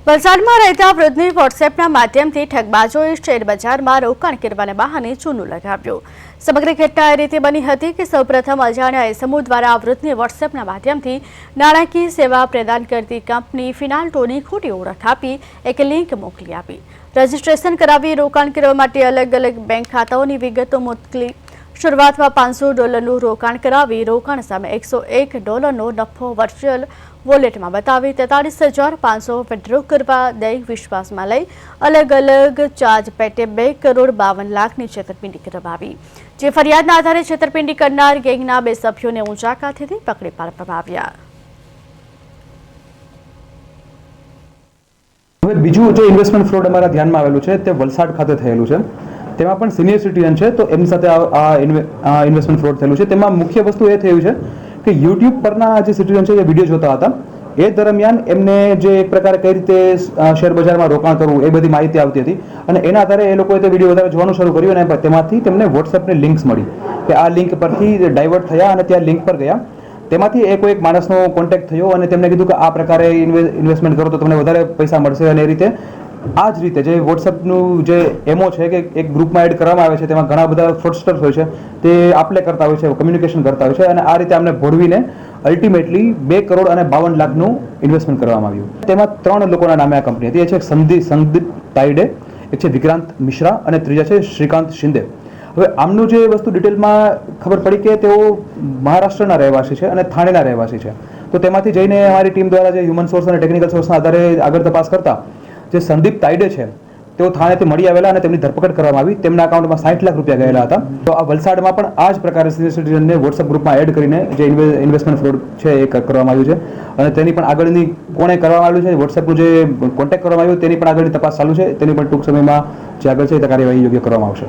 વલસાડમાં રહેતા વૃદ્ધની વોટ્સએપના માધ્યમથી ઠગબાજોએ શેર બજારમાં રોકાણ કરવાના બહાને ચૂનું લગાવ્યું. સમગ્ર ઘટના એ રીતે બની હતી કે સૌપ્રથમ અજાણ્યા ઇસમો દ્વારા વૃદ્ધને વોટ્સએપના માધ્યમથી નાણાકીય સેવા પ્રદાન કરતી કંપની ફિનાલ્ટોની ખોટી ઓળખ આપી એક લિંક મોકલી આપી. રજીસ્ટ્રેશન કરાવી રોકાણ કરવા માટે અલગ અલગ બેંક ખાતાઓની વિગતો મોકલી. શરૂઆતમાં $500નું રોકાણ કરાવી રોકાણ સામે $101નો નફો વર્ચ્યુઅલ વોલેટમાં બતાવી 43,500 વિડ્રો કરવા દઈ વિશ્વાસમાં લઈ અલગ અલગ ચાર્જ પેટે 2,52,00,000ની છેતરપિંડી કરવાવી. જે ફરિયાદના આધારે છેતરપિંડી કરનાર ગેંગના 2 સભ્યોને ઊંચા ખાતેથી પકડી પાડવામાં આવ્યા. હવે બીજું જે ઇન્વેસ્ટમેન્ટ ફ્રોડ અમારા ધ્યાનમાં આવેલું છે તે વલસાડ ખાતે થયેલું છે. તેમાં પણ સિનિયર સિટીઝન છે તો એમની સાથે આ ઇન્વેસ્ટમેન્ટ ફ્રોડ થયેલું છે. તેમાં મુખ્ય વસ્તુ એ થયું છે કે યુટ્યુબ પરના જે સિટીઝન છે એ વિડીયો જોતા હતા. એ દરમિયાન એમને જે એક પ્રકારે કઈ રીતે શેર બજારમાં રોકાણ કરવું એ બધી માહિતી આવતી હતી અને એના આધારે એ લોકોએ તે વિડીયો વધારે જોવાનું શરૂ કર્યું અને તેમાંથી તેમને વોટ્સએપની લિંક્સ મળી કે આ લિંક પરથી ડાયવર્ટ થયા અને ત્યાં લિંક પર ગયા. તેમાંથી એક માણસનો કોન્ટેક્ટ થયો અને તેમને કીધું કે આ પ્રકારે ઇન્વેસ્ટમેન્ટ કરો તો તમને વધારે પૈસા મળશે અને એ રીતે આ જ રીતે જે વોટ્સએપનું જે એમઓ છે કે એક ગ્રુપમાં એડ કરવામાં આવે છે તેમાં ઘણા બધા ફ્રોડસ્ટર્સ હોય છે તે આપલે કરતા હોય છે, કમ્યુનિકેશન કરતા હોય છે અને આ રીતે અમને ભોળવીને અલ્ટિમેટલી $2,52,00,000નું ઇન્વેસ્ટમેન્ટ કરવામાં આવ્યું. તેમાં 3 લોકોના નામે આ કંપની હતી. એ છે સંદીપ તાયડે, એક છે વિક્રાંત મિશ્રા અને ત્રીજા છે શ્રીકાંત શિંદે. હવે આમનું જે વસ્તુ ડિટેલમાં ખબર પડી કે તેઓ મહારાષ્ટ્રના રહેવાસી છે અને થાણેના રહેવાસી છે. તો તેમાંથી જઈને અમારી ટીમ દ્વારા જે હ્યુમન સોર્સ અને ટેકનિકલ સોર્સના આધારે આગળ તપાસ કરતા જે સંદીપ તાયડે છે તેઓ થાણેથી મળી આવેલા અને તેમની ધરપકડ કરવામાં આવી. તેમના અકાઉન્ટમાં ₹60 લાખ ગયેલા હતા. તો આ વલસાડમાં પણ આ જ પ્રકારે સિનિયર સિટીઝનને વોટ્સએપ ગ્રુપમાં એડ કરીને જે ઇન્વેસ્ટમેન્ટ ફ્રોડ છે એ કરવામાં આવ્યું છે અને તેની પણ આગળની કોણે કરવામાં આવ્યું છે, વોટ્સએપનું જે કોન્ટેક્ટ કરવામાં આવ્યું તેની પણ આગળની તપાસ ચાલુ છે. તેની પણ ટૂંક સમયમાં જે આગળ છે તે કાર્યવાહી યોગ્ય કરવામાં આવશે.